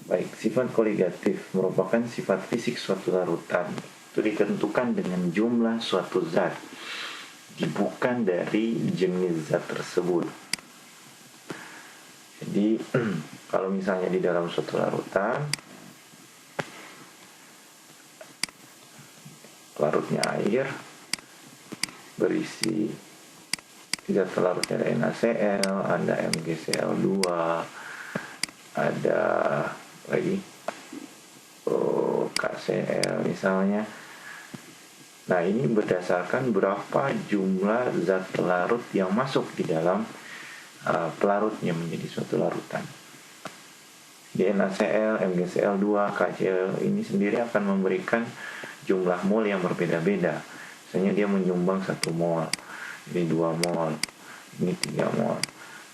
Baik, sifat koligatif merupakan sifat fisik suatu larutan. Itu ditentukan dengan jumlah suatu zat, bukan dari jenis zat tersebut. Jadi, kalau misalnya di dalam suatu larutan, larutnya air, berisi zat larutnya ada NaCl, ada MgCl2, ada lagi KCl misalnya. Nah, ini berdasarkan berapa jumlah zat pelarut yang masuk di dalam pelarutnya menjadi suatu larutan. Di NaCl, MgCl2, KCl ini sendiri akan memberikan jumlah mol yang berbeda-beda. Misalnya dia menyumbang 1 mol, ini 2 mol, ini 3 mol.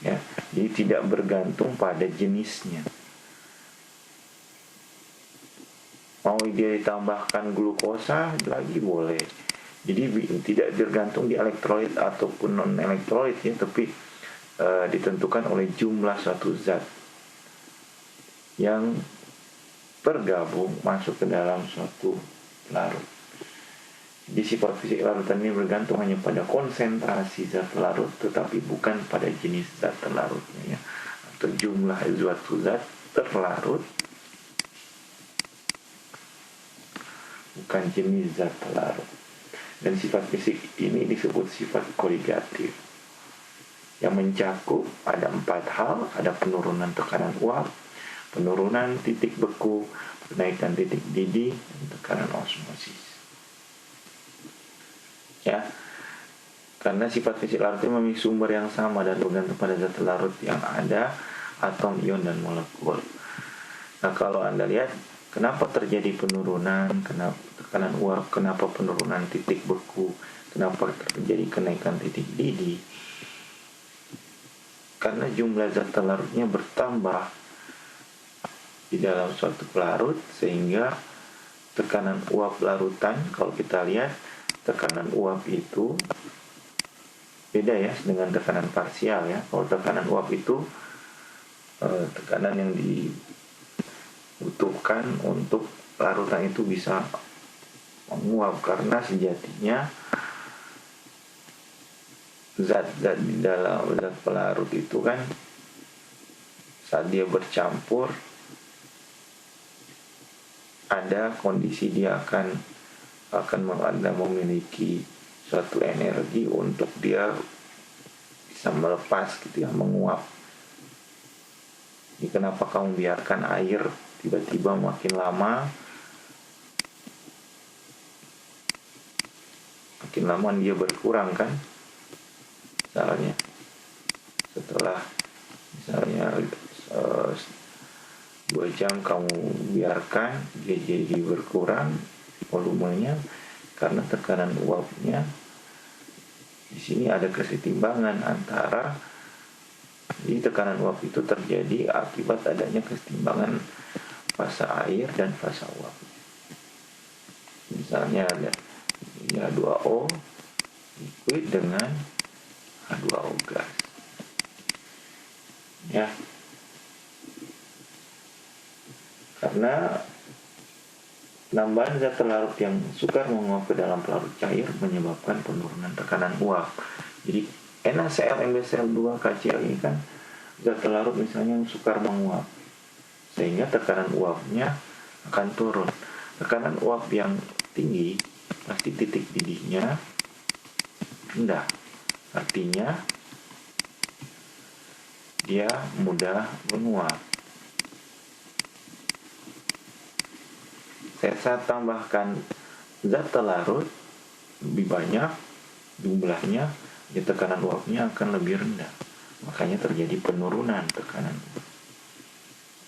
Ya, jadi tidak bergantung pada jenisnya. Mau dia ditambahkan glukosa lagi boleh. Jadi tidak tergantung di elektrolit ataupun non elektrolit ya, tapi ditentukan oleh jumlah suatu zat yang bergabung masuk ke dalam suatu larut. Jadi sifat fisik larutan ini bergantung hanya pada konsentrasi zat larut, tetapi bukan pada jenis zat terlarutnya ya, atau jumlah suatu zat terlarut, bukan jenis zat pelarut. Dan sifat fisik ini disebut sifat koligatif, yang mencakup ada 4 hal. Ada penurunan tekanan uap, penurunan titik beku, kenaikan titik didih, dan tekanan osmosis. Ya, karena sifat fisik larut ini memiliki sumber yang sama dan bergantung pada zat larut yang ada, atom, ion, dan molekul. Nah, kalau Anda lihat kenapa terjadi penurunan, kenapa tekanan uap, kenapa penurunan titik beku, kenapa terjadi kenaikan titik didih, karena jumlah zat larutnya bertambah di dalam suatu pelarut, sehingga tekanan uap larutan, kalau kita lihat tekanan uap itu beda ya dengan tekanan parsial ya. Kalau tekanan uap itu tekanan yang dibutuhkan untuk larutan itu bisa menguap, karena sejatinya zat-zat di dalam zat pelarut itu kan saat dia bercampur ada kondisi dia akan memiliki suatu energi untuk dia bisa melepas gitu ya, menguap. Ini kenapa kamu biarkan air tiba-tiba makin lama dia berkurang kan, misalnya setelah misalnya 2 jam kamu biarkan dia jadi berkurang volumenya, karena tekanan uapnya di sini ada kesetimbangan antara, di tekanan uap itu terjadi akibat adanya kesetimbangan fasa air dan fasa uap. Misalnya ada H2O liquid dengan H2O gas ya, karena penambahan zat larut yang sukar menguap ke dalam pelarut cair menyebabkan penurunan tekanan uap. Jadi NaCl, MgCl2, KCl ini kan zat larut misalnya yang sukar menguap, sehingga tekanan uapnya akan turun. Tekanan uap yang tinggi pasti titik didihnya rendah, artinya dia mudah menguap. Saya tambahkan zat larut lebih banyak jumlahnya, ya tekanan uapnya akan lebih rendah, makanya terjadi penurunan tekanan.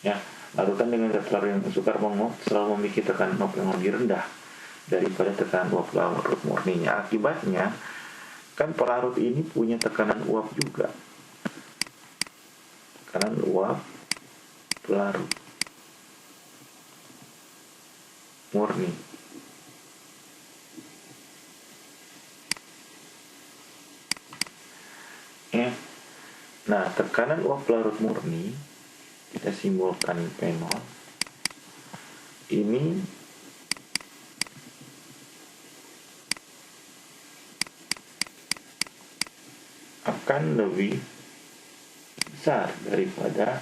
Ya, larutan dengan zat larut yang sukar menguap selalu memiliki tekanan uap yang lebih rendah daripada tekanan uap larut murninya. Akibatnya kan pelarut ini punya tekanan uap juga, tekanan uap pelarut murni. Ya. Nah, tekanan uap pelarut murni kita simbolkan P0 ini akan lebih besar daripada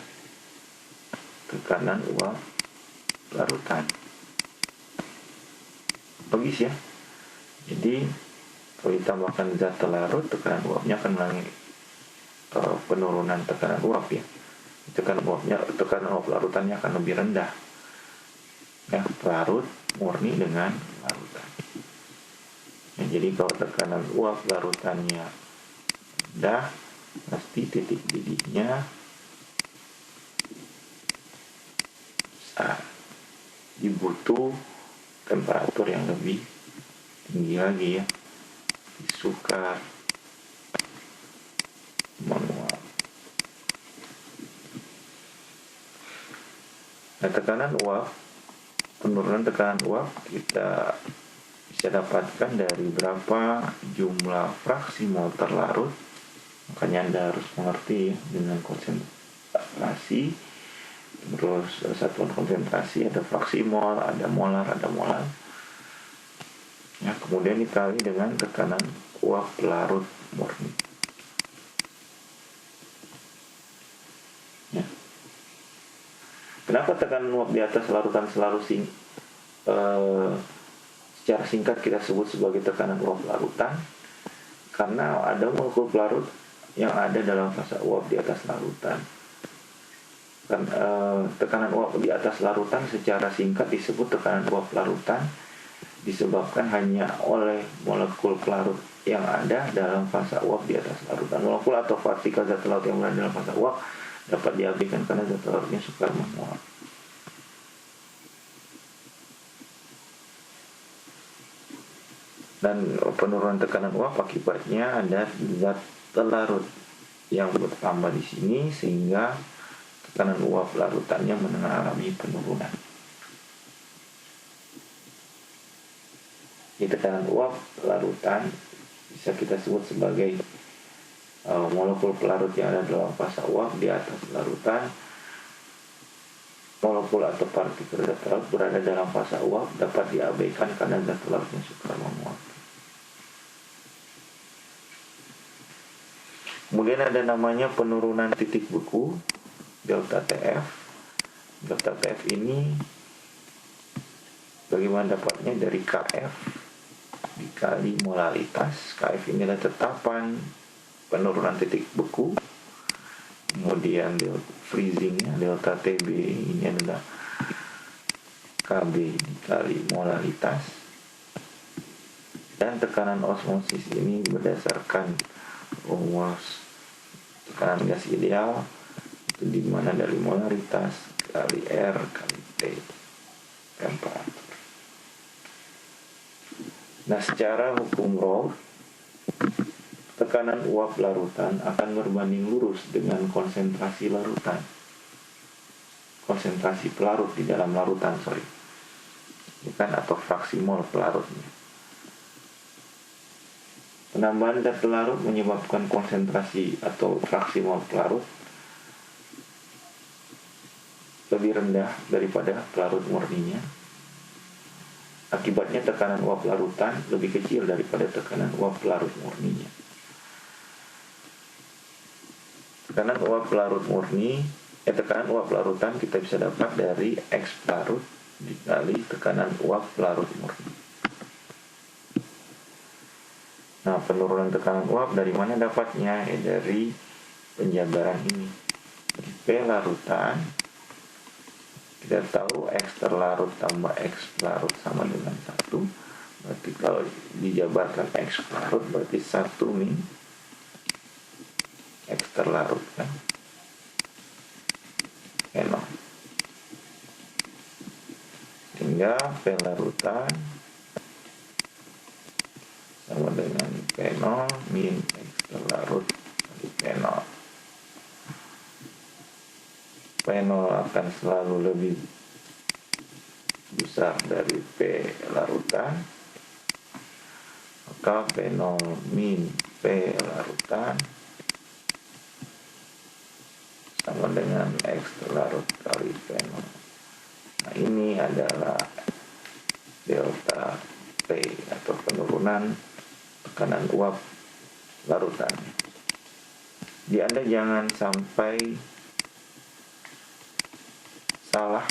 tekanan uap larutan. Logis ya. Jadi kalau ditambahkan zat larut, tekanan uapnya akan mengalami penurunan tekanan uap ya. Tekanan uap larutannya akan lebih rendah. Ya, larut murni dengan larutan. Ya, jadi kalau tekanan uap larutannya rendah, pasti titik didihnya besar. Dibutuh temperatur yang lebih tinggi lagi ya. Sukar manual. Nah, penurunan tekanan uap kita bisa dapatkan dari berapa jumlah fraksi mol terlarut. Makanya Anda harus mengerti ya, dengan konsentrasi, terus satuan konsentrasi ada fraksi mol, ada molar, ya, kemudian dikali dengan tekanan uap larut murni. Ya. Kenapa tekanan uap di atas larutan secara singkat kita sebut sebagai tekanan uap larutan? Karena ada molekul pelarut yang ada dalam fasa uap di atas larutan. Tekanan uap di atas larutan secara singkat disebut tekanan uap larutan, disebabkan hanya oleh molekul pelarut yang ada dalam fasa uap di atas larutan. Molekul atau partikel zat laut yang berada dalam fasa uap dapat diabaikan karena zat larutnya sukar menguap. Dan penurunan tekanan uap akibatnya ada zat larut yang bertambah di sini sehingga tekanan uap larutannya mengalami penurunan. Di tekanan uap larutan bisa kita sebut sebagai molekul pelarut yang ada dalam fasa uap di atas larutan. Molekul atau partikel zat larut berada dalam fasa uap dapat diabaikan karena zat larutnya sukar menguap. Kemudian ada namanya penurunan titik beku, delta TF. Delta TF ini bagaimana dapatnya dari KF dikali molaritas. KF ini adalah tetapan penurunan titik beku. Kemudian freezingnya delta TB ini adalah KB dikali molaritas. Dan tekanan osmosis ini berdasarkan rumus tekanan gas ideal, itu dimana dari molaritas kali R kali T temperatur. Nah, secara hukum Raoult, tekanan uap larutan akan berbanding lurus dengan konsentrasi larutan. Konsentrasi pelarut di dalam larutan, bukan, atau fraksi mol pelarutnya. Penambahan zat pelarut menyebabkan konsentrasi atau fraksi mol pelarut lebih rendah daripada pelarut murninya. Akibatnya tekanan uap larutan lebih kecil daripada tekanan uap pelarut murninya. Tekanan uap larutan kita bisa dapat dari X pelarut dikali tekanan uap pelarut murni. Nah, penurunan tekanan uap dari mana dapatnya? Dari penjabaran ini. P larutan, kita tahu X terlarut tambah X pelarut sama dengan 1. Berarti kalau dijabarkan X pelarut berarti 1 min X terlarut kan. N0. Sehingga P larutan sama dengan P0 min X terlarut kali P0. P0 akan selalu lebih besar dari P larutan, maka P0 min P larutan sama dengan X terlarut kali P0. Nah, ini adalah delta T atau penurunan tekanan uap larutan. Jadi Anda jangan sampai salah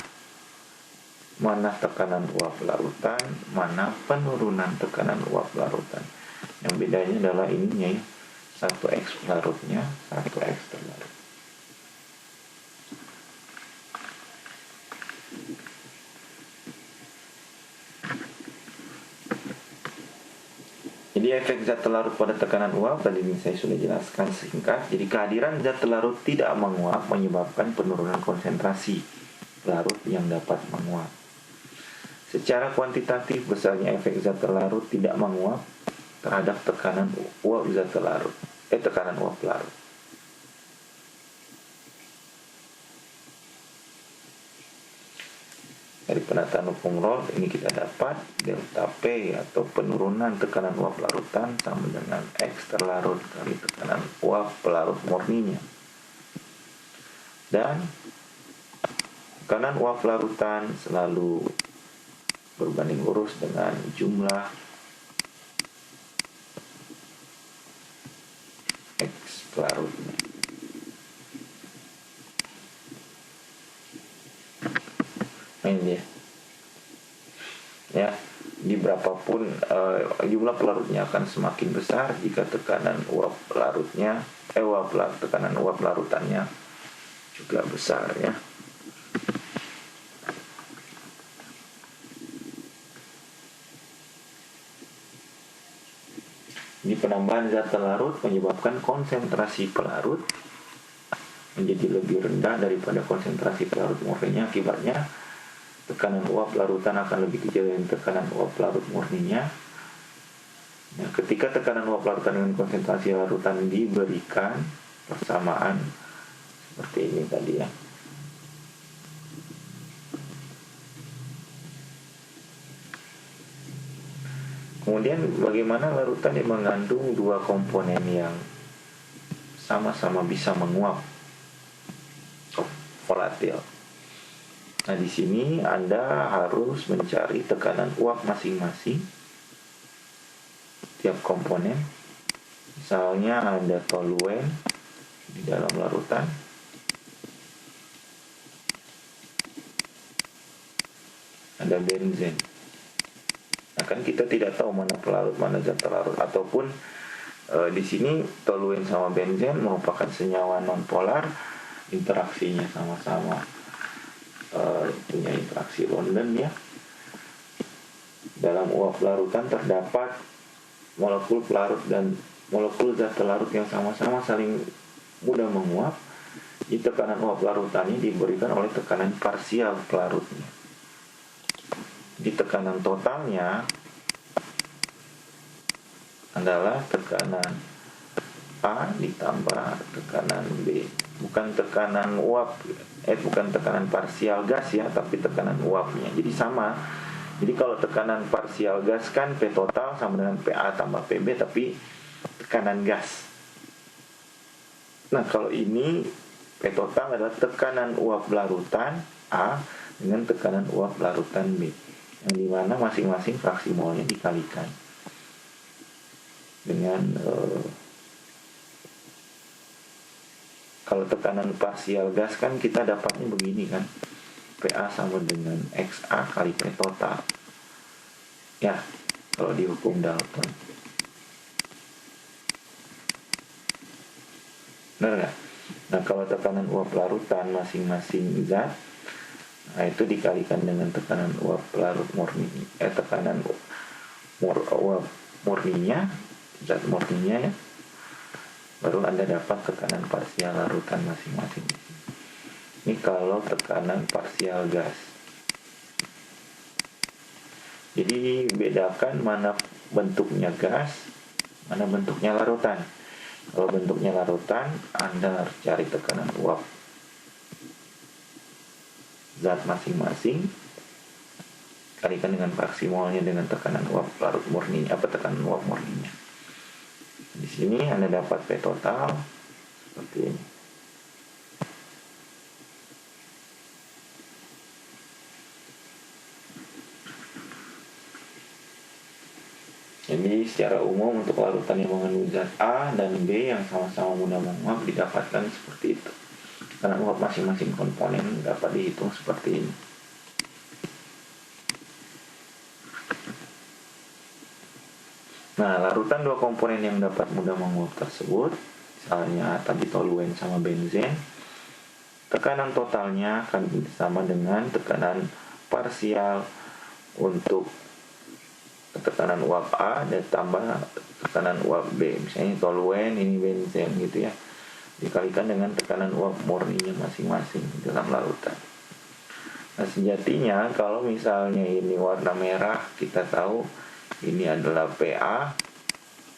mana tekanan uap larutan, mana penurunan tekanan uap larutan. Yang bedanya adalah ininya ya, satu X larutnya, satu X terlarut. Jadi efek zat terlarut pada tekanan uap tadi ini saya sudah jelaskan singkat. Jadi kehadiran zat terlarut tidak menguap menyebabkan penurunan konsentrasi larut yang dapat menguap. Secara kuantitatif besarnya efek zat terlarut tidak menguap terhadap tekanan uap zat terlarut, tekanan uap larut. Dari penataan hukum Raoult ini kita dapat delta P atau penurunan tekanan uap larutan sama dengan X terlarut kali tekanan uap pelarut murninya. Dan tekanan uap larutan selalu berbanding lurus dengan jumlah X pelarutnya. Ini ya, di berapapun jumlah pelarutnya akan semakin besar jika tekanan uap larutnya tekanan uap larutannya juga besar ya. Di penambahan zat terlarut menyebabkan konsentrasi pelarut menjadi lebih rendah daripada konsentrasi pelarut murninya. Akibatnya tekanan uap larutan akan lebih kecil dari tekanan uap larut murninya. Nah, ketika tekanan uap larutan dengan konsentrasi larutan diberikan persamaan seperti ini tadi ya. Kemudian bagaimana larutan yang mengandung dua komponen yang sama-sama bisa menguap, volatil. Nah, di sini Anda harus mencari tekanan uap masing-masing tiap komponen. Misalnya ada toluen di dalam larutan. Ada benzen. Nah, kan kita tidak tahu mana pelarut, mana zat terlarut, ataupun di sini toluen sama benzen merupakan senyawa nonpolar, interaksinya sama-sama punya interaksi London ya. Dalam uap larutan terdapat molekul pelarut dan molekul zat terlarut yang sama-sama saling mudah menguap. Di tekanan uap larutannya diberikan oleh tekanan parsial pelarutnya. Di tekanan totalnya adalah tekanan A ditambah tekanan B, bukan tekanan uap, bukan tekanan parsial gas ya, tapi tekanan uapnya. Jadi sama. Jadi kalau tekanan parsial gas kan P total sama dengan PA tambah PB, tapi tekanan gas. Nah, kalau ini P total adalah tekanan uap larutan A dengan tekanan uap larutan B, yang dimana masing-masing fraksi molnya dikalikan dengan kalau tekanan parsial gas kan kita dapatnya begini kan, PA sama dengan XA kali P total ya, kalau di hukum Dalton. Benar nggak? Nah, kalau tekanan uap larutan masing-masing zat, nah itu dikalikan dengan tekanan uap larut murni, tekanan uap murninya, zat murninya ya, baru Anda dapat tekanan parsial larutan masing-masing. Ini kalau tekanan parsial gas. Jadi bedakan mana bentuknya gas, mana bentuknya larutan. Kalau bentuknya larutan, Anda harus cari tekanan uap zat masing-masing, kalikan dengan fraksi molnya dengan tekanan uap larut murninya, tekanan uap murninya. Di sini Anda dapat P total seperti ini. Jadi secara umum untuk larutan yang mengandung zat A dan B yang sama-sama mudah menguap didapatkan seperti itu. Karena uap masing-masing komponen dapat dihitung seperti ini. Nah, larutan dua komponen yang dapat mudah menguap tersebut, misalnya tadi toluen sama benzen, tekanan totalnya akan sama dengan tekanan parsial untuk tekanan uap A dan tambah tekanan uap B. Misalnya toluen, ini benzen gitu ya, dikalikan dengan tekanan uap murninya masing-masing dalam larutan. Nah, sejatinya kalau misalnya ini warna merah, kita tahu ini adalah PA,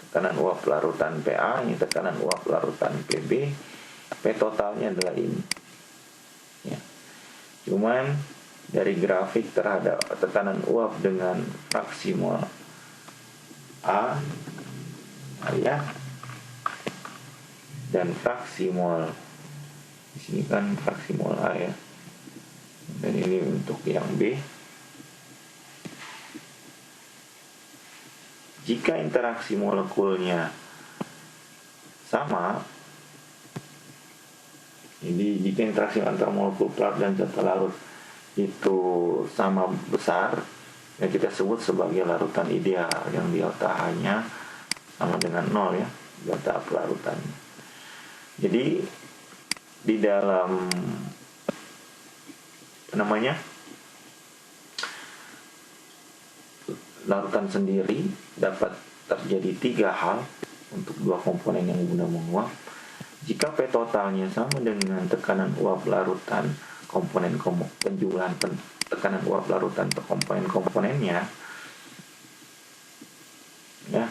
tekanan uap larutan PA, ini tekanan uap larutan PB, P totalnya adalah ini ya. Cuman dari grafik terhadap tekanan uap dengan fraksi mol A ya, dan fraksi mol di sini kan fraksi mol A ya, dan ini untuk yang B. Jika interaksi molekulnya sama, jadi jika interaksi antar molekul pelarut dan zat larut itu sama besar, yang kita sebut sebagai larutan ideal, yang delta H-nya sama dengan 0 ya, delta pelarutannya. Jadi di dalam larutan sendiri dapat terjadi 3 hal untuk dua komponen yang mudah menguap. Jika P totalnya sama dengan tekanan uap larutan komponen penjumlahan tekanan uap larutan per komponen-komponennya ya,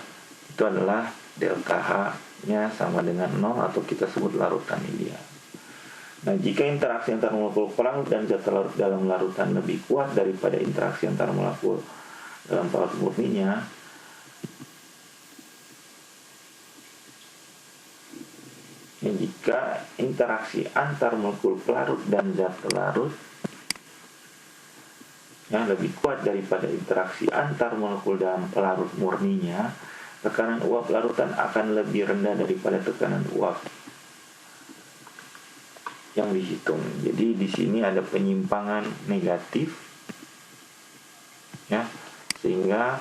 itu adalah delta H-nya sama dengan 0 atau kita sebut larutan ideal. Nah, jika interaksi antar molekul pelarut dan zat larut dalam larutan lebih kuat daripada interaksi antar molekul dalam pelarut murninya, jika interaksi antar molekul pelarut dan zat larut yang lebih kuat daripada interaksi antar molekul dalam pelarut murninya, tekanan uap larutan akan lebih rendah daripada tekanan uap yang dihitung. Jadi di sini ada penyimpangan negatif ya, sehingga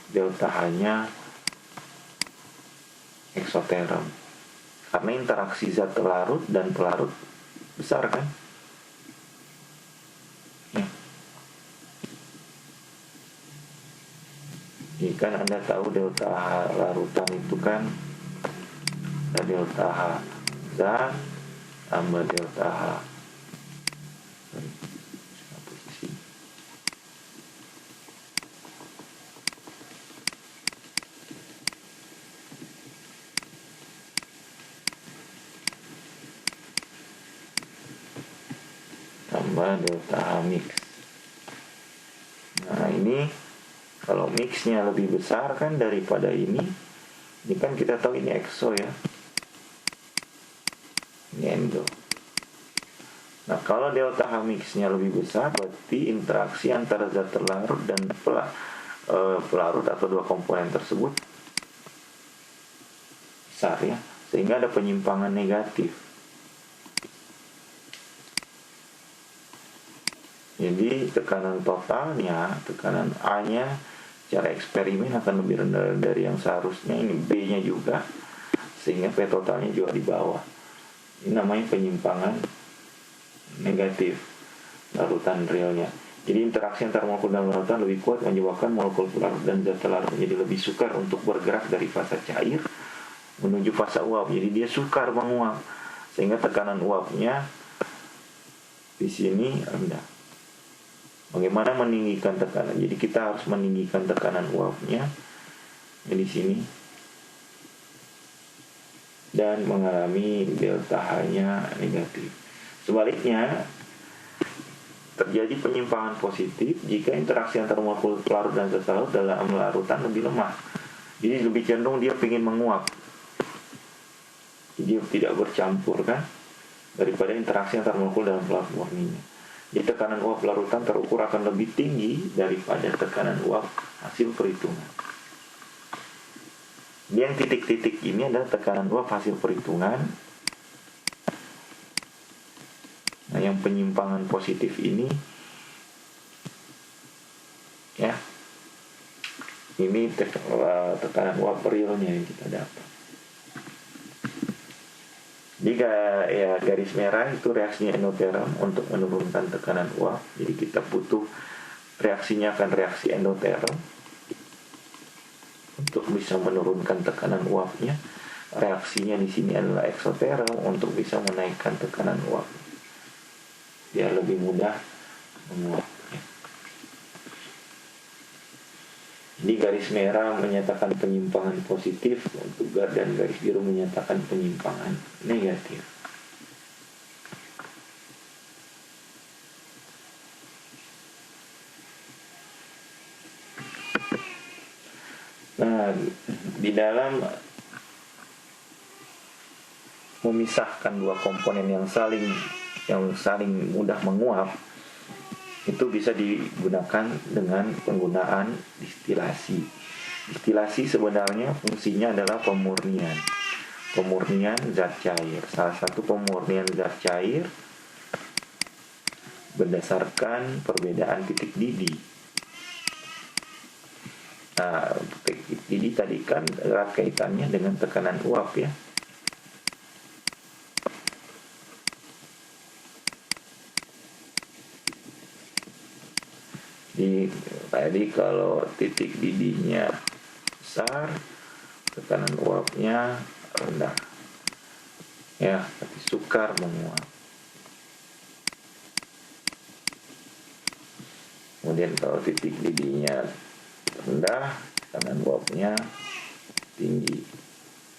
delta H-nya eksoterm. Karena interaksi zat larut dan pelarut besar kan ya. Jadi kan Anda tahu delta H larutan itu kan ada delta H zat tambah delta H tambah delta H mix. Nah, ini kalau mixnya lebih besar kan daripada ini kan kita tahu ini exo ya, ini endo. Nah, kalau delta H mixnya lebih besar, berarti interaksi antara zat larut dan pelarut atau dua komponen tersebut besar ya, sehingga ada penyimpangan negatif. Jadi tekanan totalnya, tekanan A-nya secara eksperimen akan lebih rendah dari yang seharusnya. Ini B-nya juga, sehingga P totalnya juga di bawah. Ini namanya penyimpangan negatif larutan realnya. Jadi interaksi antar molekul dalam larutan lebih kuat menyebabkan molekul pelarut dan zat larut menjadi lebih sukar untuk bergerak dari fase cair menuju fase uap. Jadi dia sukar menguap, sehingga tekanan uapnya di sini rendah. Bagaimana meninggikan tekanan? Jadi kita harus meninggikan tekanan uapnya di sini dan mengalami delta H-nya negatif. Sebaliknya, terjadi penyimpangan positif jika interaksi antara molekul pelarut dan zat larut dalam larutan lebih lemah. Jadi lebih cenderung dia ingin menguap. Jadi tidak bercampur kan, daripada interaksi antar molekul dalam pelarut murninya. Jadi tekanan uap larutan terukur akan lebih tinggi daripada tekanan uap hasil perhitungan. Yang titik-titik ini adalah tekanan uap hasil perhitungan. Nah, yang penyimpangan positif ini ya, ini tekanan uap realnya yang kita dapat. Jika ya garis merah itu reaksinya endoterm untuk menurunkan tekanan uap. Jadi kita butuh reaksinya akan reaksi endoterm untuk bisa menurunkan tekanan uapnya. Reaksinya di sini adalah eksoterm untuk bisa menaikkan tekanan uap. Biar lebih mudah menguap. Jadi garis merah menyatakan penyimpangan positif untuk dan garis biru menyatakan penyimpangan negatif. Nah, di dalam memisahkan dua komponen yang saling mudah menguap, itu bisa digunakan dengan penggunaan distilasi. Distilasi sebenarnya fungsinya adalah pemurnian zat cair. Salah satu pemurnian zat cair berdasarkan perbedaan titik didih. Nah, titik didih tadi kan erat kaitannya dengan tekanan uap ya. Tadi kalau titik didihnya besar, tekanan uapnya rendah ya, tapi sukar menguap. Kemudian kalau titik didihnya rendah, tekanan uapnya tinggi,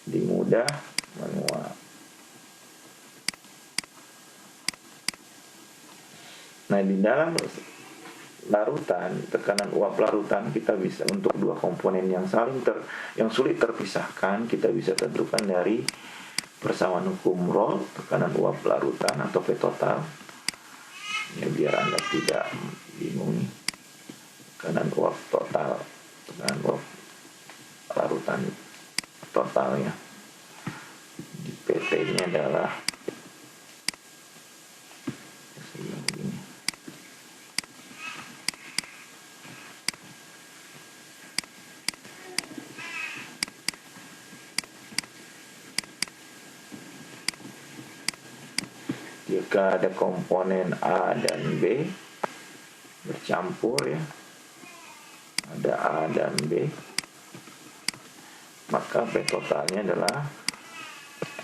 jadi mudah menguap. Nah, di dalam larutan, tekanan uap larutan kita bisa untuk dua komponen yang sulit terpisahkan, kita bisa tentukan dari persamaan hukum Rolle, tekanan uap larutan atau P total. Ya, biar Anda tidak bingung nih. Tekanan uap total, tekanan uap larutan totalnya. Di PT-nya adalah jika ada komponen A dan B bercampur ya, ada A dan B, maka P totalnya adalah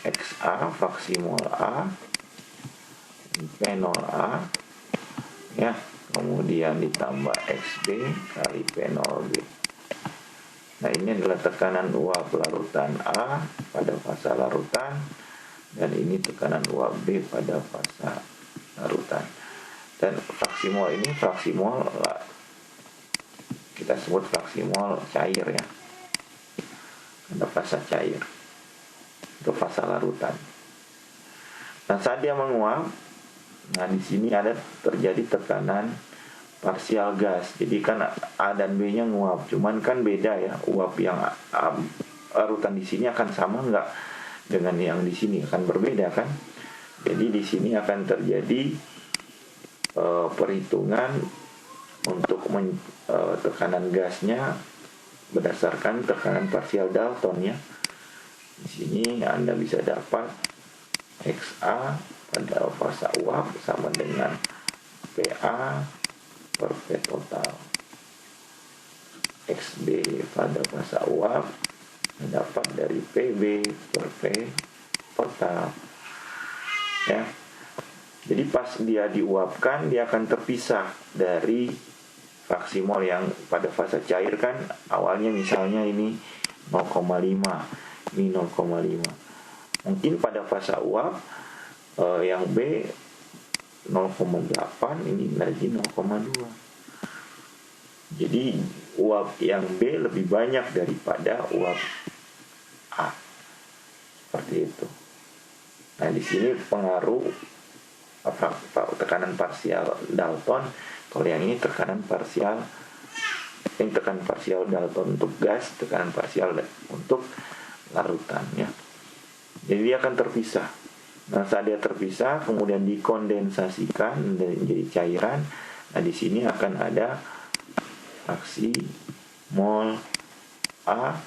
XA fraksi mol A P0A ya, kemudian ditambah XB kali P0B. Nah, ini adalah tekanan uap larutan A pada fasa larutan, dan ini tekanan uap B pada fasa larutan. Dan fraksi mol ini fraksi mol kita sebut fraksi mol cair ya, pada fasa cair untuk fasa larutan. Nah, saat dia menguap, nah di sini ada terjadi tekanan parsial gas. Jadi kan A dan B-nya nguap, cuman kan beda ya, uap yang larutan di sini akan sama nggak dengan yang di sini, akan berbeda kan. Jadi di sini akan terjadi perhitungan untuk tekanan gasnya berdasarkan tekanan parsial Dalton ya. Di sini Anda bisa dapat XA pada fasa uap sama dengan PA per P total. XB pada fasa uap dapat dari PB per P total ya. Jadi pas dia diuapkan, dia akan terpisah dari fraksi mol yang pada fasa cair kan awalnya misalnya ini 0,5, ini 0,5. Mungkin pada fasa uap yang B 0,8, ini lagi 0,2. Jadi uap yang B lebih banyak daripada uap A. Seperti itu. Nah, di sini pengaruh tekanan parsial Dalton. Kalau yang ini tekanan parsial Dalton untuk gas, tekanan parsial untuk larutan ya. Jadi dia akan terpisah. Nah, saat dia terpisah kemudian dikondensasikan menjadi cairan. Nah, di sini akan ada fraksi mol A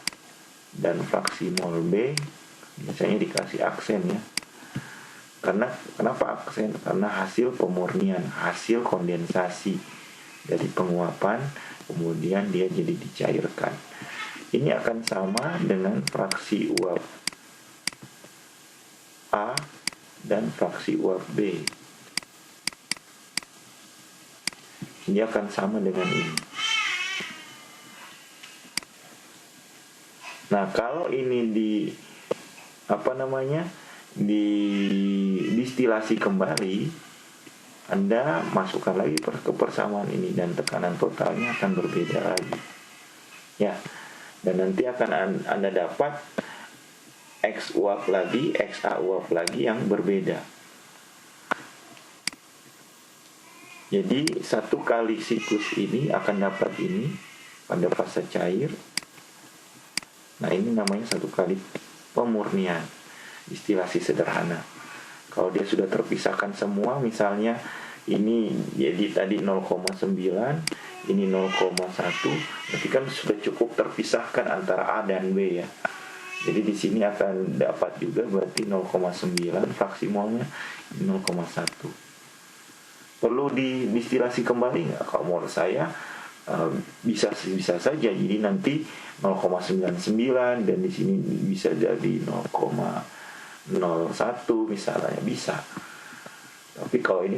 dan fraksi mol B. Biasanya dikasih aksen ya. Kenapa aksen? Karena hasil pemurnian, hasil kondensasi dari penguapan, kemudian dia jadi dicairkan. Ini akan sama dengan fraksi uap A dan fraksi uap B. Ini akan sama dengan ini. Nah, kalau ini distilasi kembali, Anda masukkan lagi ke persamaan ini dan tekanan totalnya akan berbeda lagi. Ya. Dan nanti akan Anda dapat X uap lagi, XA uap lagi yang berbeda. Jadi satu kali siklus ini akan dapat ini pada fase cair. Nah, ini namanya satu kali pemurnian, distilasi sederhana. Kalau dia sudah terpisahkan semua, misalnya ini jadi tadi 0,9, ini 0,1, berarti kan sudah cukup terpisahkan antara A dan B ya. Jadi di sini akan dapat juga berarti 0,9 fraksi molnya 0,1. Perlu distilasi kembali nggak? Kalau menurut saya bisa saja. Jadi nanti 0,99 dan di sini bisa jadi 0,01 misalnya, bisa. Tapi kalau ini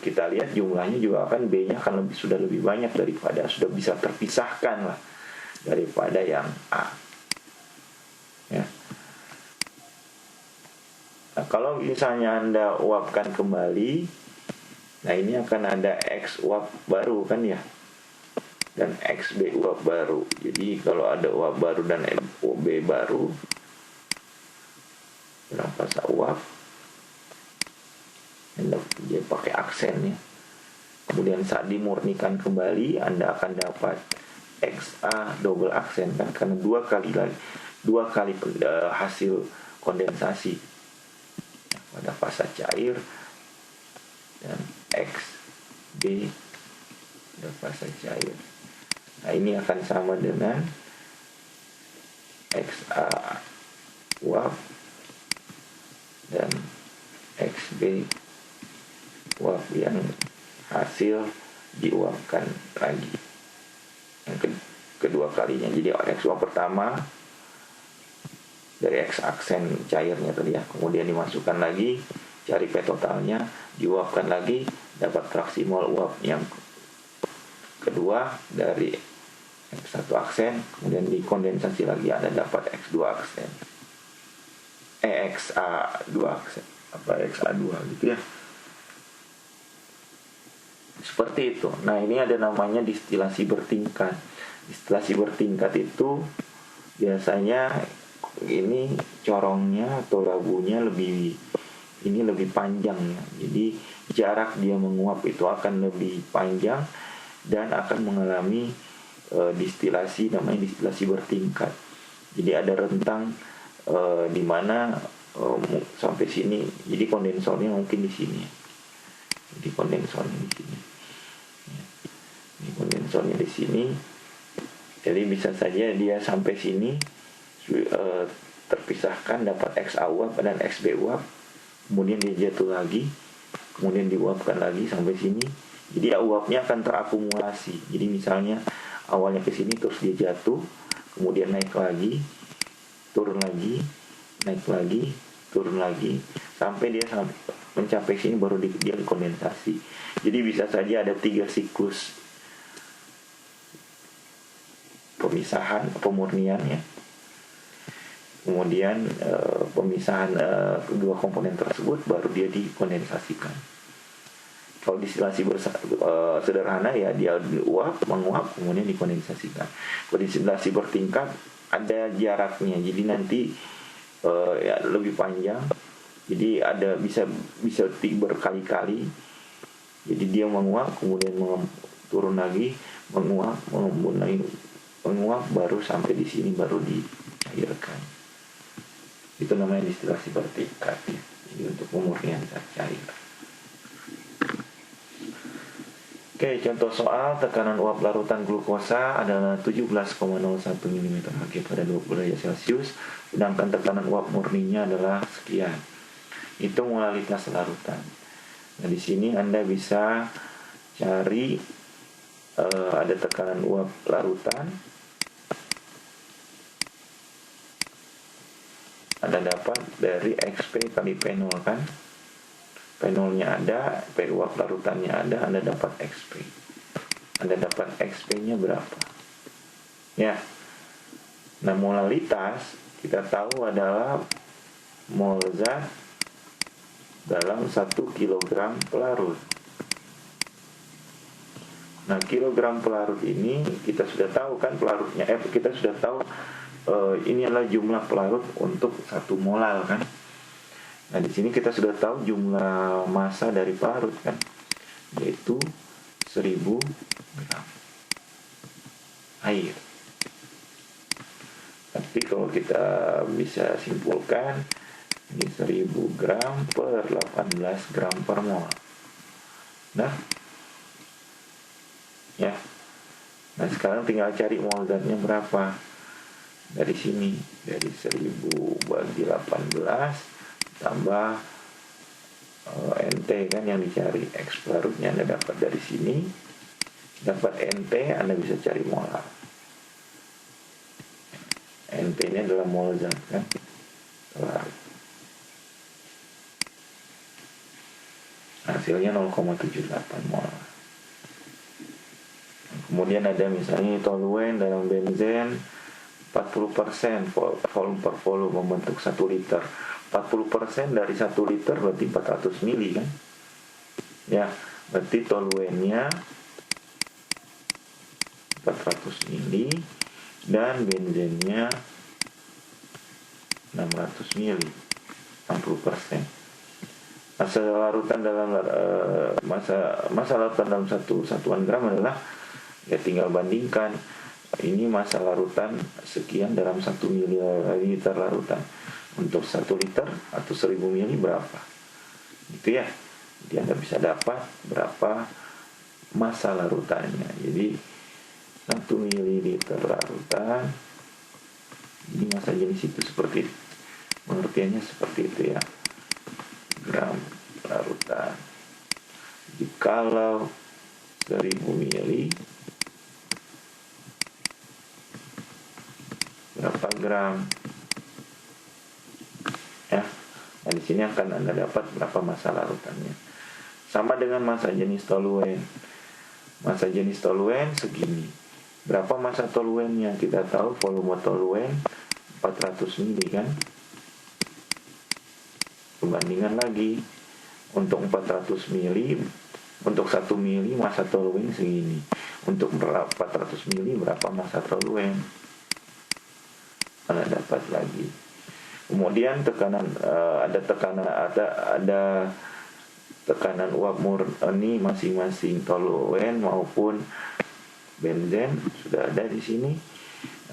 kita lihat jumlahnya juga akan B-nya akan sudah lebih banyak daripada, sudah bisa terpisahkan lah daripada yang A. Ya. Nah, kalau misalnya Anda uapkan kembali, nah ini akan ada X uap baru kan ya, dan XB uap baru. Jadi kalau ada uap baru dan B baru dalam fase uap, Anda dia pakai aksen ya. Kemudian saat dimurnikan kembali, Anda akan dapat XA double aksen kan, karena dua kali hasil kondensasi pada fase cair, dan XB pada fase cair. Nah, ini akan sama dengan XA uap dan XB uap yang hasil diuapkan lagi yang kedua kalinya. Jadi X uap pertama dari X aksen cairnya tadi ya, kemudian dimasukkan lagi, cari P totalnya, diuapkan lagi, dapat fraksi mol uap yang kedua dari X1 aksen, kemudian dikondensasi lagi, Anda dapat X2 aksen, XA2 aksen, XA2 gitu ya. Seperti itu. Nah, ini ada namanya distilasi bertingkat. Distilasi bertingkat itu biasanya ini corongnya atau labunya lebih panjang ya. Jadi jarak dia menguap itu akan lebih panjang dan akan mengalami distilasi, namanya distilasi bertingkat. Jadi ada rentang di mana sampai sini. Jadi kondensornya mungkin di sini. Jadi kondensornya di sini. Ini kondensornya di sini. Jadi bisa saja dia sampai sini terpisahkan, dapat XA uap dan XB uap, kemudian dia jatuh lagi, kemudian diuapkan lagi sampai sini. Jadi uapnya akan terakumulasi. Jadi misalnya awalnya ke sini terus dia jatuh, kemudian naik lagi, turun lagi, naik lagi, turun lagi, sampai dia mencapai sini baru dia kondensasi. Jadi bisa saja ada 3 siklus pemisahan, pemurnian ya. Kemudian pemisahan kedua komponen tersebut baru dia dikondensasikan. Kalau distilasi sederhana ya dia menguap kemudian dikondensasikan. Kalau distilasi bertingkat ada jaraknya, jadi nanti ya lebih panjang. Jadi ada bisa berkali-kali. Jadi dia menguap kemudian turun lagi, menguap, kemudian penguap baru sampai di sini baru dicairkan. Itu namanya distilasi vertikatif. Jadi untuk pemurnian zat cair. Oke, contoh soal tekanan uap larutan glukosa adalah 17,01 mm3 pada 20 derajat Celcius, sedangkan tekanan uap murninya adalah sekian. Hitung molalitas larutan. Nah, di sini Anda bisa cari ada tekanan uap larutan. Anda dapat dari XP kali P0 kan. P0-nya ada, P uap larutannya ada, Anda dapat XP. Anda dapat XP-nya berapa? Ya. Nah, molalitas kita tahu adalah mol zat dalam 1 kg pelarut. Nah, kilogram pelarut ini kita sudah tahu kan pelarutnya. Kita sudah tahu ini adalah jumlah pelarut untuk 1 molal kan. Nah, di sini kita sudah tahu jumlah massa dari pelarut kan, yaitu 1000 gram air. Tapi kalau kita bisa simpulkan, ini 1000 gram per 18 gram per mol. Nah, ya. Nah, sekarang tinggal cari mol zatnya berapa. Dari sini, dari 1000 bagi 18 tambah NT kan yang dicari. X pelarutnya Anda dapat dari sini, dapat NT, Anda bisa cari molar. NT nya adalah mol zat kan, pelarut. Hasilnya 0,78 mol. Kemudian ada misalnya toluen dalam benzen 40% volume per volume membentuk 1 liter. 40% dari 1 liter berarti 400 mili kan. Ya, berarti toluennya 400 mili dan benzennya 600 mili. 60%. Massa larutan dalam massa larutan dalam satu satuan gram adalah, ya tinggal bandingkan. Ini massa larutan sekian dalam 1 mililiter larutan. Untuk 1 liter atau 1000 mili berapa? Gitu ya. Jadi Anda bisa dapat berapa massa larutannya. Jadi 1 mililiter larutan, ini massa jenis itu seperti itu. Pengertiannya seperti itu ya. Gram larutan. Jadi kalau 1000 mili berapa gram? Ya. Nah, di sini akan Anda dapat berapa massa larutannya. Sama dengan massa jenis toluen. Massa jenis toluen segini. Berapa massa toluennya? Kita tahu volume toluen 400 mili kan. Perbandingan lagi. Untuk 400 mili, untuk 1 mili massa toluen segini. Untuk 400 mili berapa massa toluen? Anda dapat lagi. Kemudian tekanan ada tekanan uap murni masing-masing toluen maupun benzen sudah ada di sini.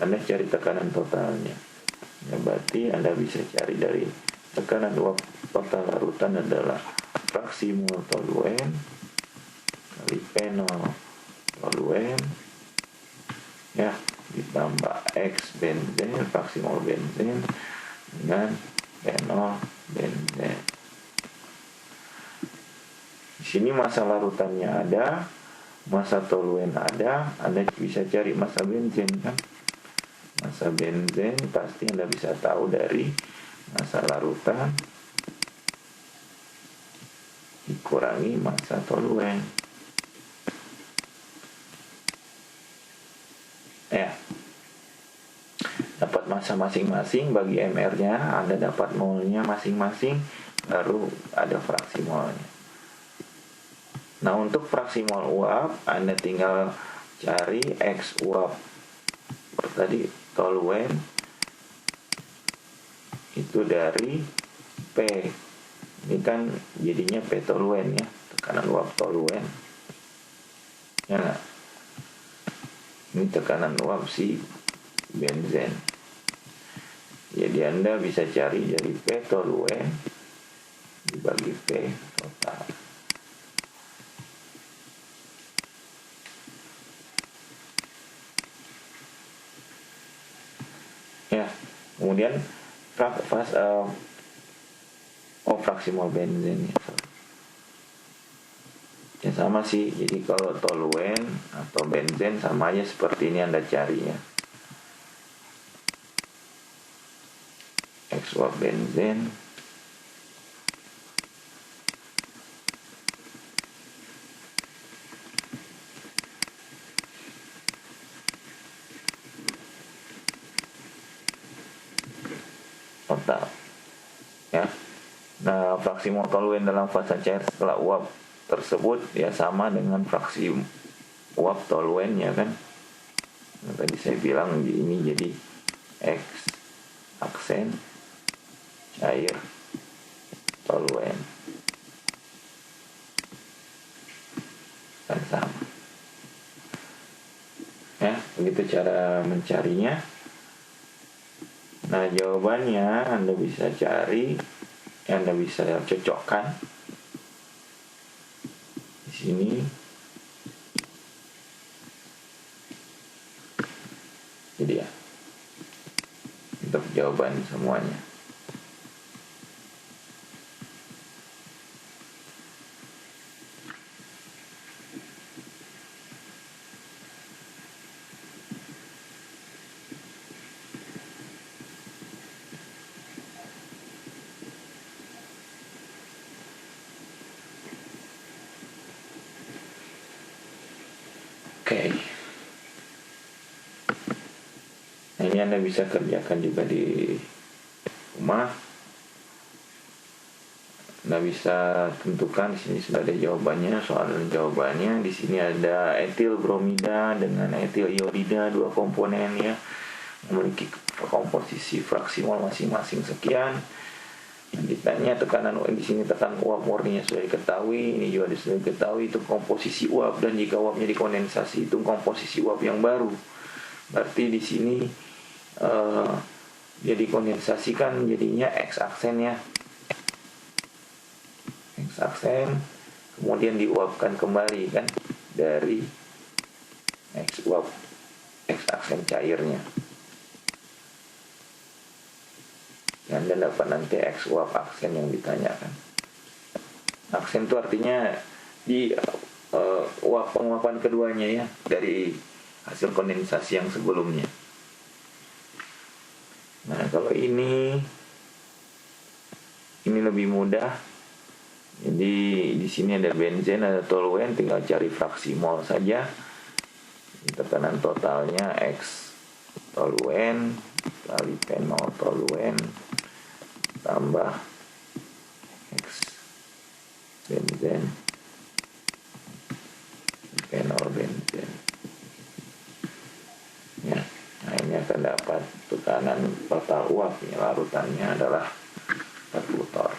Anda cari tekanan totalnya. Ya, berarti Anda bisa cari dari tekanan uap total larutan adalah fraksi mol toluen kali P0 toluen, ya, ditambah X benzen, fraksi mol benzen dengan P0 benzen. Di sini massa larutannya ada, massa toluen ada, Anda bisa cari massa benzen kan. Massa benzen pasti Anda bisa tahu dari massa larutan dikurangi massa toluen. Ya. Dapat massa masing-masing, bagi MR-nya Anda dapat molnya masing-masing, baru ada fraksi molnya. Nah, untuk fraksi mol uap Anda tinggal cari X uap tadi toluen itu dari P. Ini kan jadinya P toluen ya, tekanan uap toluen. Ya, Ini tekanan uap si benzen. Jadi Anda bisa cari dari P toluen dibagi P total. Ya, kemudian fraksi mol benzen ya. Ya sama sih, jadi kalau toluen atau benzen sama aja seperti ini Anda cari ya. X uap benzen total ya. Nah, fraksi mol toluen dalam fasa cair setelah uap tersebut ya sama dengan fraksi uap toluennya kan. Nah, tadi saya bilang ini jadi X aksen cair toluen kan sama ya. Begitu cara mencarinya. Nah, jawabannya Anda bisa cari, Anda bisa cocokkan di sini. Jadi ya, untuk jawaban semuanya. Oke. Nah, ini Anda bisa kerjakan juga di rumah. Anda bisa tentukan di sini sudah ada jawabannya, soal jawabannya. Di sini ada etil bromida dengan etil iodida, dua komponen ya, memiliki komposisi fraksi mol masing-masing sekian. Nah, ditanya tekanan di sini tekanan uap murninya sudah diketahui, ini juga sudah diketahui itu komposisi uap, dan jika uapnya dikondensasi itu komposisi uap yang baru. Berarti di sini dia dikondensasikan jadinya X aksen ya. X aksen kemudian diuapkan kembali kan dari X uap X aksen cairnya. Anda dapat nanti X uap aksen yang ditanyakan. Aksen itu artinya di penguapan keduanya ya, dari hasil kondensasi yang sebelumnya. Nah, kalau ini lebih mudah. Jadi di sini ada benzen, ada toluen, tinggal cari fraksi mol saja. Tekanan totalnya X toluen kali P0 toluen tambah X benzen P0 benzen ya. Nah, ini akan dapat tekanan total uap ya, larutannya adalah 40 torr.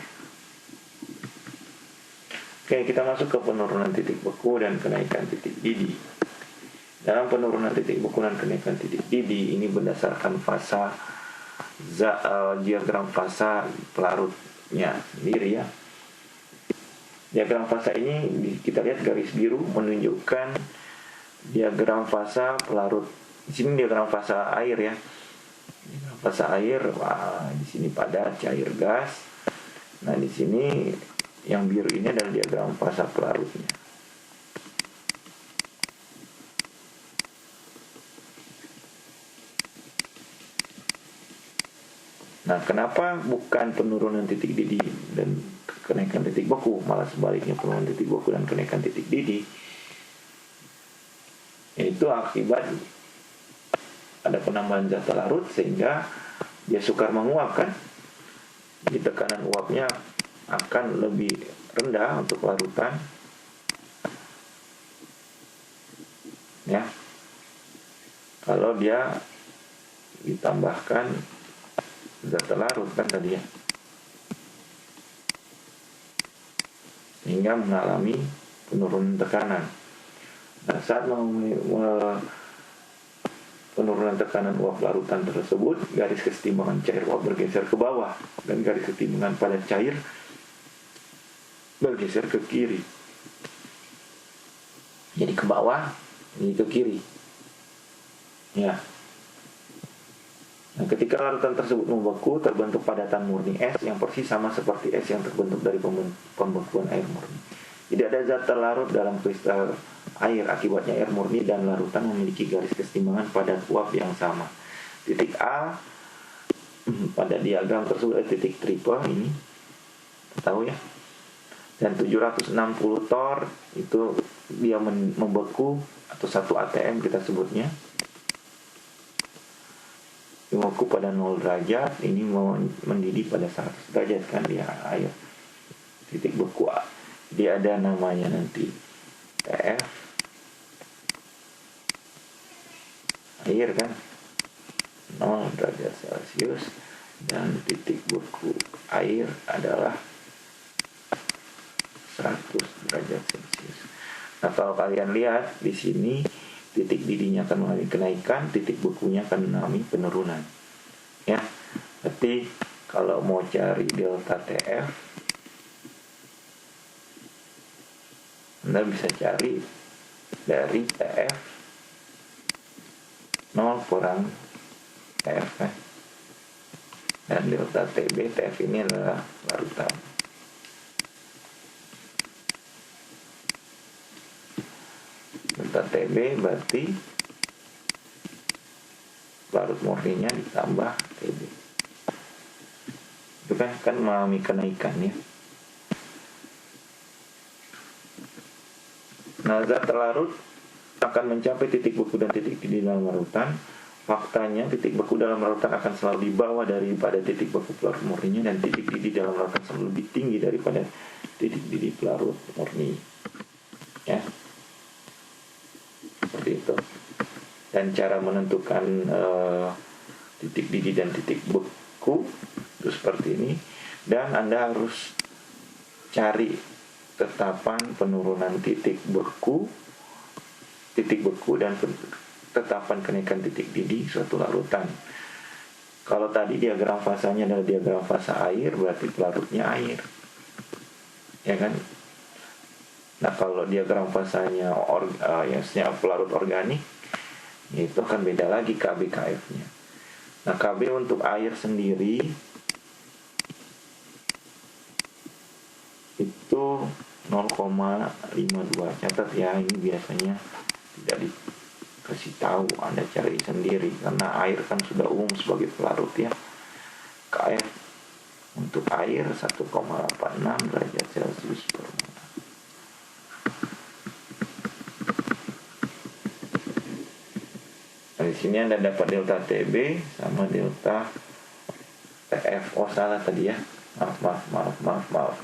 Oke, kita masuk ke penurunan titik beku dan kenaikan titik didih. Dalam penurunan titik beku dan kenaikan titik didih ini berdasarkan fasa diagram fasa pelarutnya sendiri ya. Diagram fasa ini kita lihat garis biru menunjukkan diagram fasa pelarut. Di sini diagram fasa air ya. Diagram fasa air, di sini padat, cair, gas. Nah, di sini yang biru ini adalah diagram fasa pelarutnya. Nah, kenapa bukan penurunan titik didih dan kenaikan titik beku, malah sebaliknya penurunan titik beku dan kenaikan titik didih? Itu akibat ada penambahan zat larut sehingga dia sukar menguap kan. Jadi tekanan uapnya akan lebih rendah untuk larutan ya, kalau dia ditambahkan zat larut kan tadi ya, sehingga mengalami penurunan tekanan. Nah, saat penurunan tekanan uap larutan tersebut, garis kesetimbangan cair uap bergeser ke bawah dan garis kesetimbangan padat cair bergeser ke kiri. Jadi ke bawah, ini ke kiri. Ya. Nah, ketika larutan tersebut membeku, terbentuk padatan murni es yang persis sama seperti es yang terbentuk dari pembekuan air murni. Tidak ada zat terlarut dalam kristal air, akibatnya air murni dan larutan memiliki garis kesetimbangan padat uap yang sama. Titik A pada diagram tersebut ada titik triple ini, tahu ya. Dan 760 torr itu dia membeku atau 1 atm kita sebutnya. Membeku pada 0 derajat, ini mendidih pada 100 derajat kan dia air. Titik beku A. Dia ada namanya nanti TF air kan 0 derajat Celcius, dan titik beku air adalah 100 derajat Celcius. Nah, kalau kalian lihat di sini titik didihnya akan mengalami kenaikan, titik bekunya akan mengalami penurunan. Ya, berarti kalau mau cari delta TF, Anda bisa cari dari TF 0 kurang TF kan. Dan delta TB, TF ini adalah larutan. Delta TB berarti larut murninya ditambah TB. Itu kan mengalami kenaikan ya. Nah, zat terlarut akan mencapai titik beku dan titik didih dalam larutan. Faktanya titik beku dalam larutan akan selalu di bawah daripada titik beku pelarut murninya, dan titik didih dalam larutan selalu lebih tinggi daripada titik didih pelarut murni. Ya. Seperti itu. Dan cara menentukan titik didih dan titik beku itu seperti ini. Dan Anda harus cari tetapan penurunan titik beku dan tetapan kenaikan titik didih suatu larutan. Kalau tadi diagram fasanya adalah diagram fasa air, berarti pelarutnya air, ya kan? Nah, kalau diagram fasanya pelarut organik, itu akan beda lagi KB KF-nya. Nah, KB untuk air sendiri itu 0,52. Catat ya, ini biasanya tidak dikasih tahu, Anda cari sendiri karena air kan sudah umum sebagai pelarut ya. KF untuk air 1,86 derajat Celcius per meter. Nah, di sini Anda dapat delta TB sama delta TF. Oh, salah tadi ya. Maaf.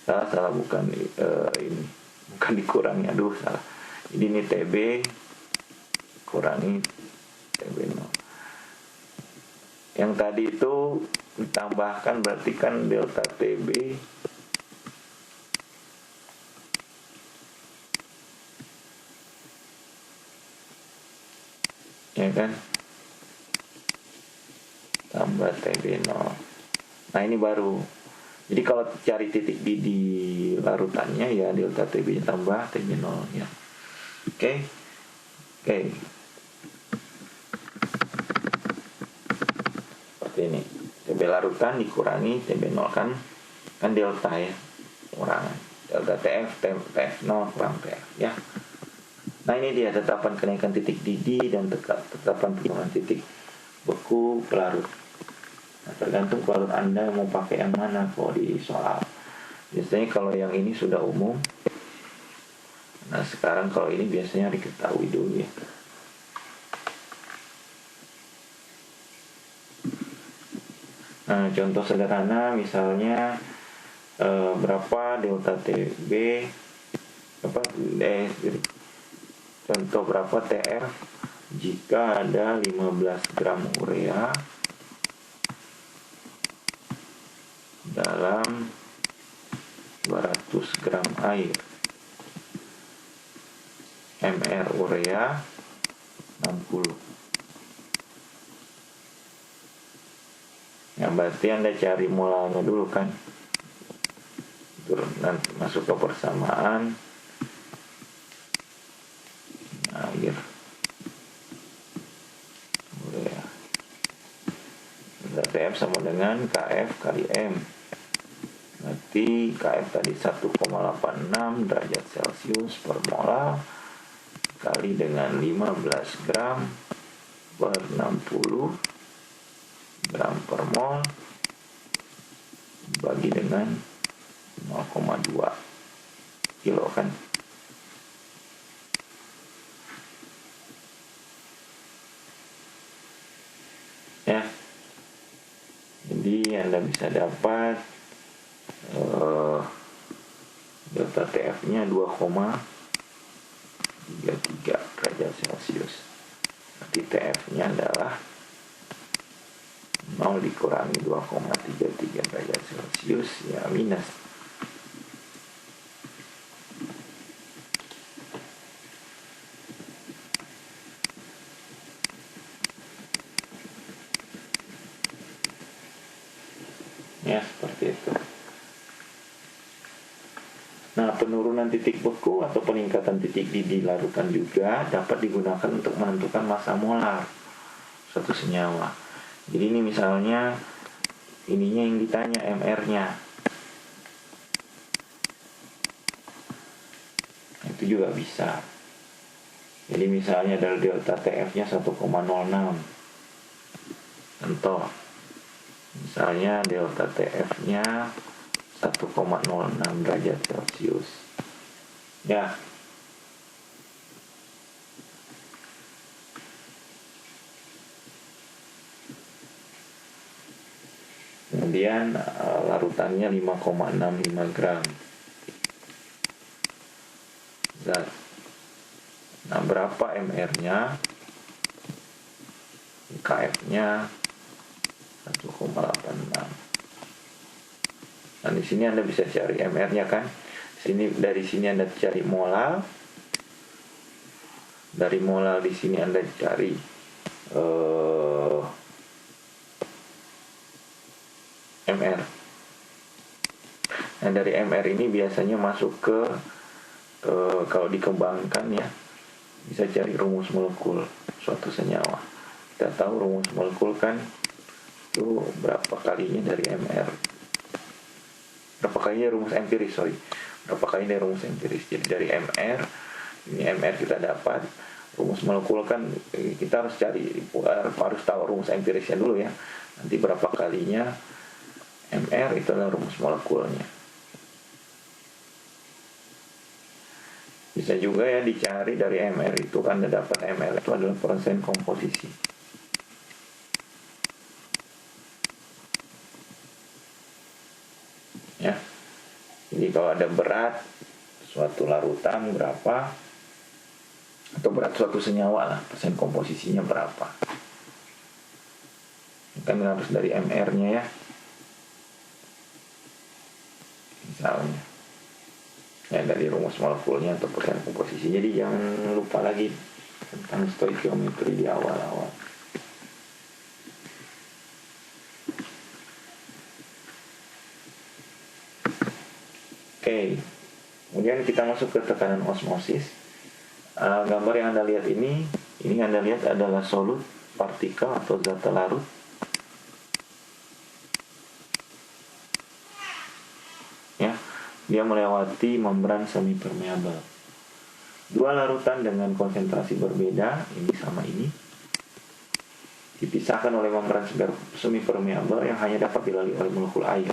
Salah bukan ini. Bukan dikurangi, aduh salah. Ini TB kurangi TB0. Yang tadi itu ditambahkan berarti kan delta TB ya kan, tambah TB0. Nah, ini baru. Jadi kalau cari titik didih larutannya ya delta TB tambah TB0 ya. Oke. Seperti ini. TB larutan dikurangi TB0 kan delta ya. Kurangan. Delta TF0 kurang TF ya. Nah, ini dia tetapan kenaikan titik didih dan tetapan penurunan titik beku pelarut. Nah, tergantung pelarut Anda mau pakai yang mana kalau di soal. Biasanya kalau yang ini sudah umum. Nah, sekarang kalau ini biasanya diketahui dulu ya. Nah, contoh sederhana misalnya berapa delta TB, contoh berapa TF jika ada 15 gram urea dalam 200 gram air. MR urea 60. Ya berarti Anda cari molalnya dulu kan. Turun nanti masuk ke persamaan air. Ya. TF sama dengan KF kali M. Berarti KF tadi 1,86 derajat Celcius per molar kali dengan 15 gram per 60 gram per mol bagi dengan 0,2 kilo kan. Ya. Jadi Anda bisa dapat delta TF-nya 2,33 derajat Celcius. Berarti TF-nya adalah 0 dikurangi 2,33 derajat Celcius, ya minus. Ya, seperti itu. Nah, penurunan titik beku atau peningkatan titik didih larutan juga dapat digunakan untuk menentukan massa molar suatu senyawa. Jadi ini misalnya ininya yang ditanya MR-nya. Itu juga bisa. Jadi misalnya dari delta TF-nya 1,06. Contoh. Misalnya delta TF-nya 1,06 derajat Celcius. Ya. Kemudian larutannya 5,65 gram zat. Nah, berapa MR-nya? KF-nya 1,86. Nah, di sini Anda bisa cari MR-nya kan. Dari sini Anda cari molar. Dari molar di sini Anda cari MR. Nah, dari MR ini biasanya masuk ke kalau dikembangkan ya, bisa cari rumus molekul suatu senyawa. Kita tahu rumus molekul kan itu berapa kalinya dari MR. Berapa kalinya rumus empiris, berapa kalinya dari rumus empiris. Jadi dari MR, ini MR kita dapat, rumus molekul kan kita harus cari, harus tahu rumus empirisnya dulu ya. Nanti berapa kalinya MR itu adalah rumus molekulnya. Bisa juga ya dicari dari MR itu kan dapat MR itu adalah persen komposisi. Ya. Jadi kalau ada berat suatu larutan berapa, atau berat suatu senyawa lah, persen komposisinya berapa. Kan harus dari MR-nya ya. Misalnya. Ya dari rumus molekulnya atau persen komposisi. Jadi jangan lupa lagi tentang stoikiometri di awal-awal. Oke. Kemudian kita masuk ke tekanan osmosis. Gambar yang Anda lihat ini Anda lihat adalah solut, partikel atau zat larut. Ya, dia melewati membran semi permeabel. Dua larutan dengan konsentrasi berbeda, ini sama ini, dipisahkan oleh membran semi permeabel yang hanya dapat dilalui oleh molekul air.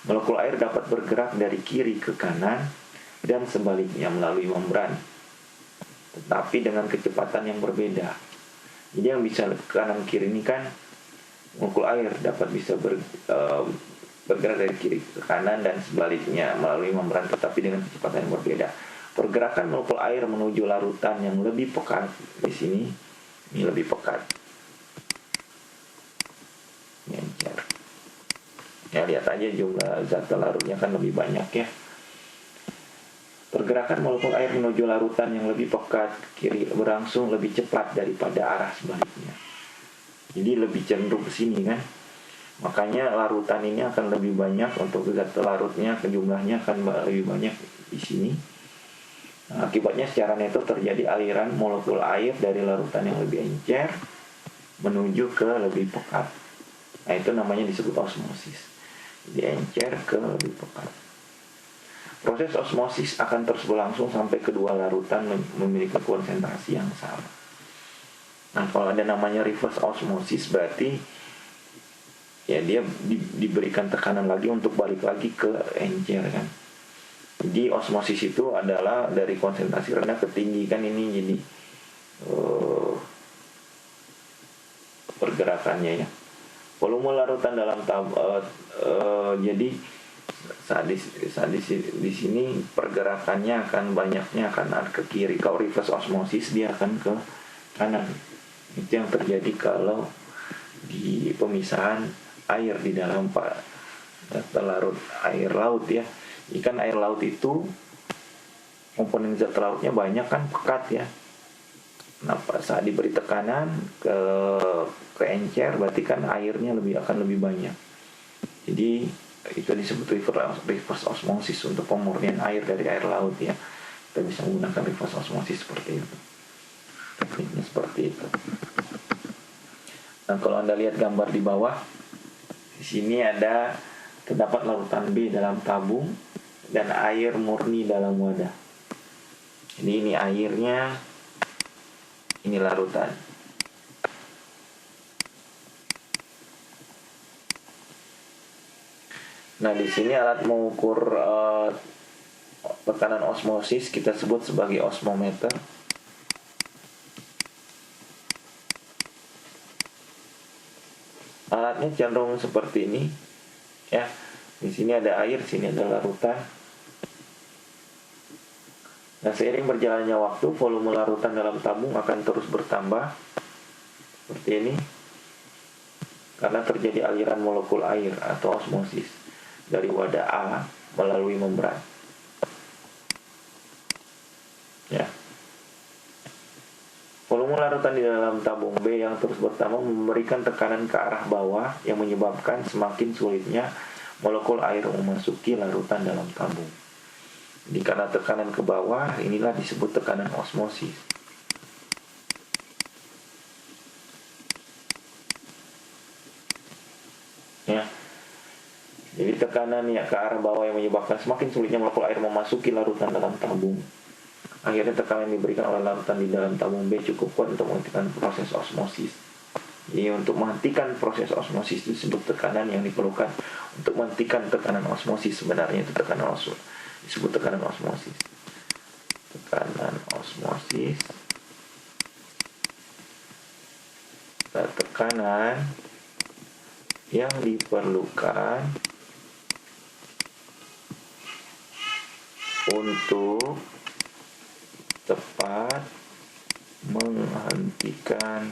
Molekul air dapat bergerak dari kiri ke kanan dan sebaliknya melalui membran, tetapi dengan kecepatan yang berbeda. Jadi yang bisa ke kanan kiri ini kan molekul air dapat bisa bergerak dari kiri ke kanan dan sebaliknya melalui membran, tetapi dengan kecepatan yang berbeda. Pergerakan molekul air menuju larutan yang lebih pekat di sini, ini lebih pekat. Ngencer. Ya lihat aja jumlah zat larutnya kan lebih banyak ya. Pergerakan molekul air menuju larutan yang lebih pekat kiri berlangsung lebih cepat daripada arah sebaliknya. Jadi lebih cenderung ke sini kan. Makanya larutan ini akan lebih banyak untuk zat larutnya, jumlahnya akan lebih banyak di sini. Nah, akibatnya secara neto terjadi aliran molekul air dari larutan yang lebih encer menuju ke lebih pekat. Nah, itu namanya disebut osmosis. Jadi encer ke lebih pekat. Proses osmosis akan terus berlangsung sampai kedua larutan memiliki konsentrasi yang sama. Nah, kalau ada namanya reverse osmosis berarti ya dia diberikan tekanan lagi untuk balik lagi ke encer kan. Jadi osmosis itu adalah dari konsentrasi rendah ke tinggi kan, ini jadi pergerakannya ya. Volume larutan dalam jadi saat di sini pergerakannya akan banyaknya akan ke kiri. Kalau reverse osmosis dia akan ke kanan. Itu yang terjadi kalau di pemisahan air di dalam zat larut air laut ya. Ikan air laut itu komponen zat larutnya banyak kan, pekat ya. Nah, saat diberi tekanan ke encer berarti kan airnya akan lebih banyak. Jadi itu disebut reverse osmosis untuk pemurnian air dari air laut ya. Kita bisa menggunakan reverse osmosis seperti itu. Tekniknya seperti itu. Nah, kalau Anda lihat gambar di bawah, di sini terdapat larutan B dalam tabung dan air murni dalam wadah. Jadi ini airnya, ini larutan. Nah, di sini alat mengukur tekanan osmosis kita sebut sebagai osmometer. Alatnya cenderung seperti ini, ya. Di sini ada air, sini ada larutan. Nah, seiring berjalannya waktu, volume larutan dalam tabung akan terus bertambah seperti ini, karena terjadi aliran molekul air atau osmosis dari wadah A melalui membran. Ya. Volume larutan di dalam tabung B yang terus bertambah memberikan tekanan ke arah bawah yang menyebabkan semakin sulitnya molekul air memasuki larutan dalam tabung. Jadi karena tekanan ke bawah, inilah disebut tekanan osmosis. Ya. Jadi tekanan ya ke arah bawah yang menyebabkan semakin sulitnya molekul air memasuki larutan dalam tabung. Akhirnya tekanan yang diberikan oleh larutan di dalam tabung B cukup kuat untuk menghentikan proses osmosis. Jadi untuk menghentikan proses osmosis itu disebut tekanan yang diperlukan untuk menghentikan tekanan osmosis. Sebenarnya itu disebut tekanan osmosis. Tekanan osmosis. Tekanan yang diperlukan untuk tepat menghentikan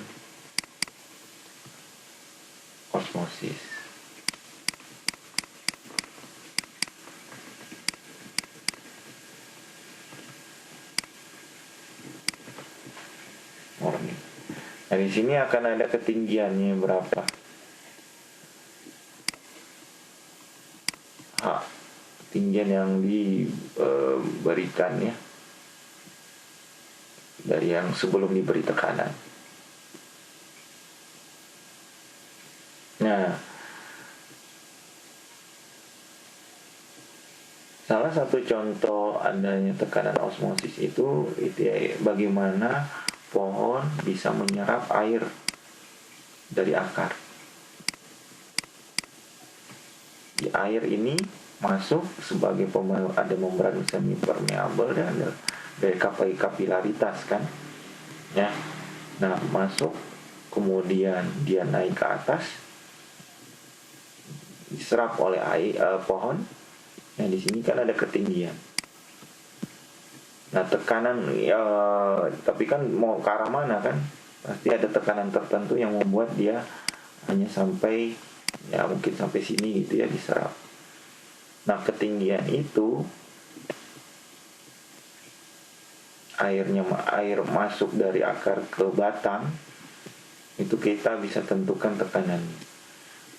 osmosis. Nah, di sini akan ada ketinggiannya berapa. Ketinggian yang diberikan ya dari yang sebelum diberi tekanan. Nah, salah satu contoh adanya tekanan osmosis itu ya, bagaimana pohon bisa menyerap air dari akar. Di air ini masuk sebagai ada membran semi permeabel dan ada dari kapilaritas kan, ya. Nah, masuk kemudian dia naik ke atas, diserap oleh pohon. Nah, di sini kan ada ketinggian. Nah, tekanan ya, tapi kan mau ke arah mana kan? Pasti ada tekanan tertentu yang membuat dia hanya sampai ya mungkin sampai sini gitu ya diserap. Nah, ketinggian itu air masuk dari akar ke batang, itu kita bisa tentukan tekanan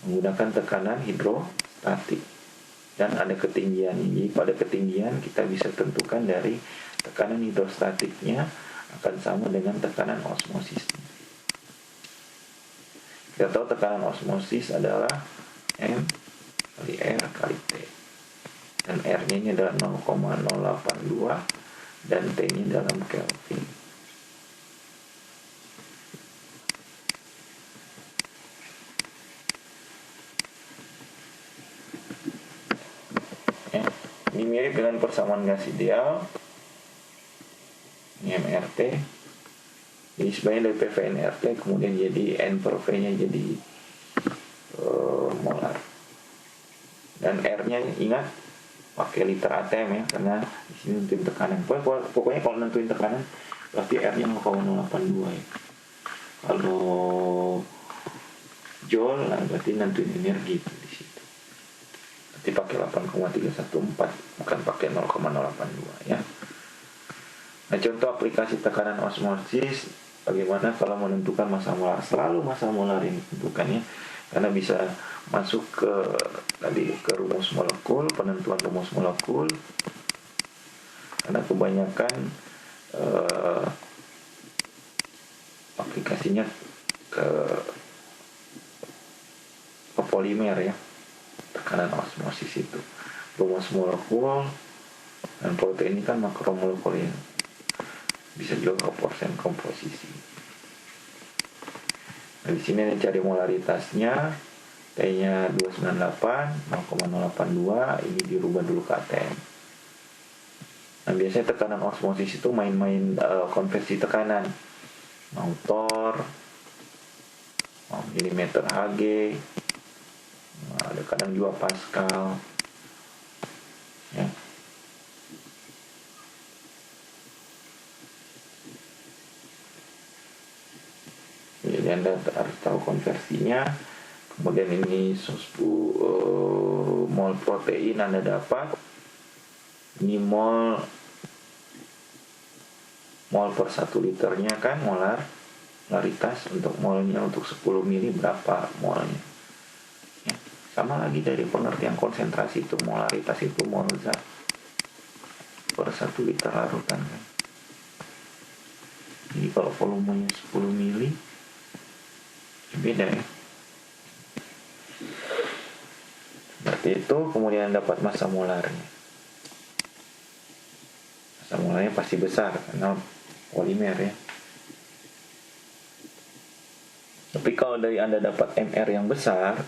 menggunakan tekanan hidrostatik, dan ada ketinggian. Jadi pada ketinggian kita bisa tentukan dari tekanan hidrostatiknya akan sama dengan tekanan osmosisnya. Kita tahu tekanan osmosis adalah M kali R kali T, dan R-nya ini adalah 0,082 dan T-nya dalam Kelvin. Ini mirip dengan persamaan gas ideal, ini MRT. Jadi sebenarnya dari PV NRT kemudian jadi N per V nya jadi molar, dan R-nya ingat pakai liter atm ya, karena di sini nentuin tekanan. Pokoknya kalau nentuin tekanan berarti R-nya 0,082 ya. Kalau joule berarti nentuin energi di situ. Berarti pakai 8,314 bukan pakai 0,082 ya. Nah, contoh aplikasi tekanan osmosis, bagaimana kalau menentukan massa molar? Selalu massa molar ini tentukannya, karena bisa masuk ke rumus molekul, penentuan rumus molekul. Karena kebanyakan aplikasinya ke polimer ya, tekanan osmosis itu. Rumus molekul, dan protein ini kan makromolekul ya, bisa juga ke komposisi. Nah, di sini cari molaritasnya, T-nya 298, 0,082, ini dirubah dulu ke atm. Nah, biasanya tekanan osmosis itu main-main konversi tekanan, mau torr, mau milimeter Hg, ada kadang juga Pascal ya. Jadi Anda harus tahu konversinya. Kemudian ini mol protein Anda dapat, ini mol per 1 liternya kan, molaritas. Untuk molnya untuk 10 mili berapa molnya ya. Sama lagi dari pengertian konsentrasi itu, molaritas itu mol zat per 1 liter larutan kan. Jadi kalau volumenya 10 mili beda ya. Berarti itu kemudian dapat massa molarnya. Massa molarnya pasti besar karena polimer ya. Tapi kalau dari Anda dapat MR yang besar,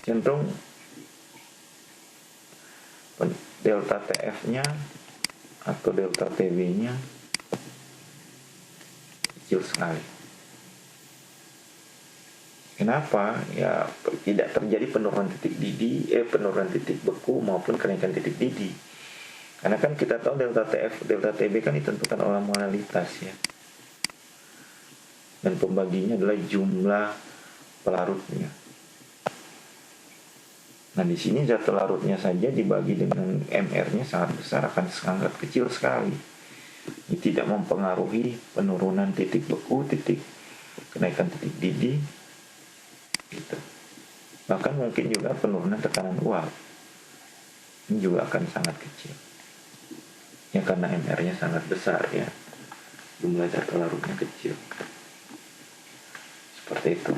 cenderung delta TF-nya atau delta TB-nya kecil sekali. Kenapa? Ya tidak terjadi penurunan titik beku maupun kenaikan titik didih. Karena kan kita tahu delta TF, delta TB kan ditentukan oleh molalitas ya. Dan pembaginya adalah jumlah pelarutnya. Nah, di sini zat larutnya saja dibagi dengan MR-nya sangat besar, akan sangat kecil sekali. Ini tidak mempengaruhi penurunan titik beku, kenaikan titik didih. Gitu. Bahkan mungkin juga penurunan tekanan uap ini juga akan sangat kecil ya, karena MR-nya sangat besar ya, jumlah zat larutnya kecil. Seperti itu.